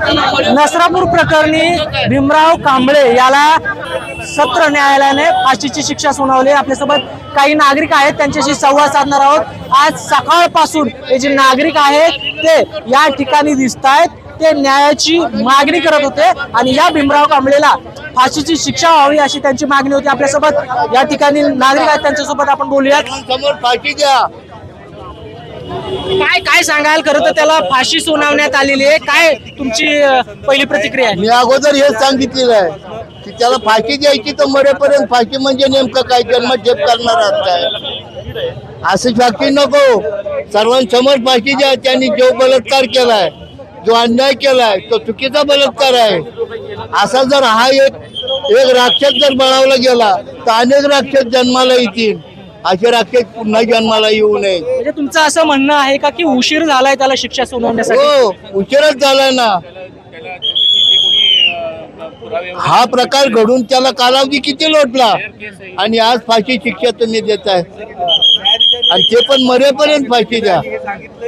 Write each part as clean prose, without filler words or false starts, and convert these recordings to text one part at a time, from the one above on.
नसरापूर प्रकरणी भीमराव कांबळे याला सत्र न्यायालयाने फाशीची शिक्षा सुनावली। आपल्यासोबत काही नागरिक आहेत, त्यांच्याशी संवाद साधणार आहोत। आज सकाळपासून हे जे नागरिक आहेत ते या ठिकाणी दिसत आहेत, ते न्यायाची मागणी करत होते आणि या भीमराव कांबळेला फाशीची शिक्षा व्हावी अशी त्यांची मागणी होती। आपल्यासोबत या ठिकाणी नागरिक आहेत, त्यांच्यासोबत आपण बोलूयात। समोर फाशी द्या। काय सांगाल? खरं तर त्याला फाशी सुनावण्यात आलेली आहे, काय तुमची पहिली प्रतिक्रिया आहे? मी अगोदर हेच सांगितलेलं आहे की त्याला फाशी द्यायची तर मरेपर्यंत फाशी म्हणजे नेमकं काय, जन्मठेप करणार आहात काय? असं फाशी नको, सर्वांसमोर फाशी द्या। त्यांनी जो बलात्कार केलाय, जो अन्याय केलाय, तो चुकीचा बलात्कार आहे। असा जर हा एक राक्षस जर बळावला गेला तर अनेक राक्षस जन्माला येतील, असे राक्षस पुन्हा जन्माला येऊ नये। म्हणजे तुमचं असं म्हणणं आहे का की उशीर झालाय त्याला शिक्षा सुनावण्यासाठी? हो, उशीरच झालाय ना। हा प्रकार घडून त्याला कालावधी किती लोटला आणि आज फाशी शिक्षा तुम्ही देताय, आणि ते पण मरेपर्यंत फाशी द्या।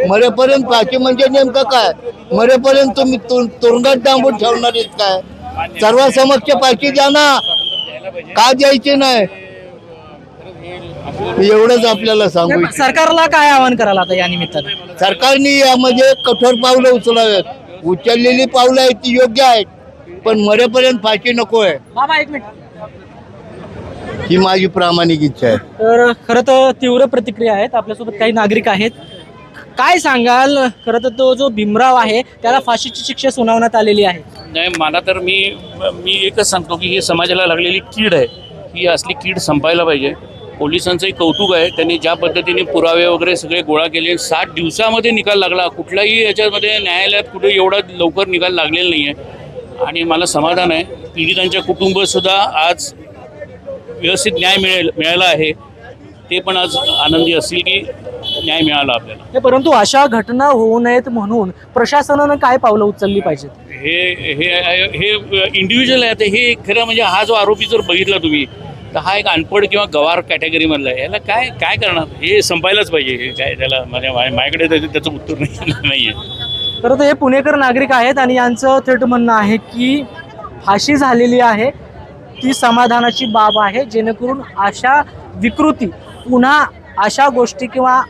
मरेपर्यंत फाशी म्हणजे नेमकं काय? मरेपर्यंत तुम्ही तुरुंगात डांबून ठेवणार आहेत काय? सर्वांसमक्ष फाशी द्या ना, का द्यायची नाही? एवढंच आपल्याला सांगू। सरकारला काय आवाहन कराल आता या निमित्ताने? सरकारने यामध्ये कठोर पावलं उचलावेत। उचललेली पावलं आहेत ती योग्य आहेत, पण मरेपर्यंत फाशी नको आहे, बाबा एक मिनिट। ही माझी प्रामाणिक इच्छा आहे। तर खरं तर तीव्र प्रतिक्रिया आहेत, आपल्यासोबत काही नागरिक आहेत। काय सांगाल? खरं तर तो जो भीमराव आहे त्याला फाशीची शिक्षा सुनावण्यात आलेली आहे। नाही, मला तर मी एकच सांगतो की ही समाजाला लागलेली कीड आहे, ही असली कीड संपायला पाहिजे। पोलिसांचंही कौतुक आहे, त्यांनी ज्या पद्धतीने पुरावे वगैरे सगळे गोळा केले, 60 दिवसामध्ये निकाल लागला। कुठलाही याच्यामध्ये न्यायालयात कुठे एवढा लवकर निकाल लागलेला नाही आहे आणि मला समाधान आहे। पीडितांच्या कुटुंबसुद्धा आज व्यवस्थित न्याय मिळाला आहे, ते पण आज आनंदी असतील की न्याय मिळाला आपल्याला। परंतु अशा घटना होऊ नयेत म्हणून प्रशासनानं काय पावलं उचलली पाहिजेत? हे इंडिव्हिज्युअल आहे। आता हे खरं म्हणजे हा जो आरोपी जर बघितला तुम्ही तर हा एक अनपढ किंवा गवार कॅटेगरीमधला आहे, याला काय करणार? हे संपायलाच पाहिजे। हे काय त्याला माझ्याकडे त्याचं उत्तर नाही आहे। खरं तर हे पुणेकर नागरिक आहेत आणि यांचं थेट म्हणणं आहे की फाशी झालेली आहे ती समाधानाची बाब आहे, जेणेकरून अशा विकृती पुन्हा अशा गोष्टी किंवा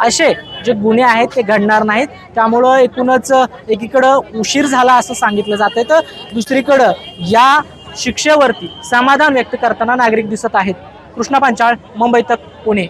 असे जे गुन्हे आहेत ते घडणार नाहीत। त्यामुळं एकूणच एकीकडं उशीर झाला असं सांगितलं जातंय, तर दुसरीकडं या शिक्षेवरती समाधान व्यक्त करताना नागरिक दिसत आहेत। कृष्णा पांचाळ, मुंबई तक, पुणे।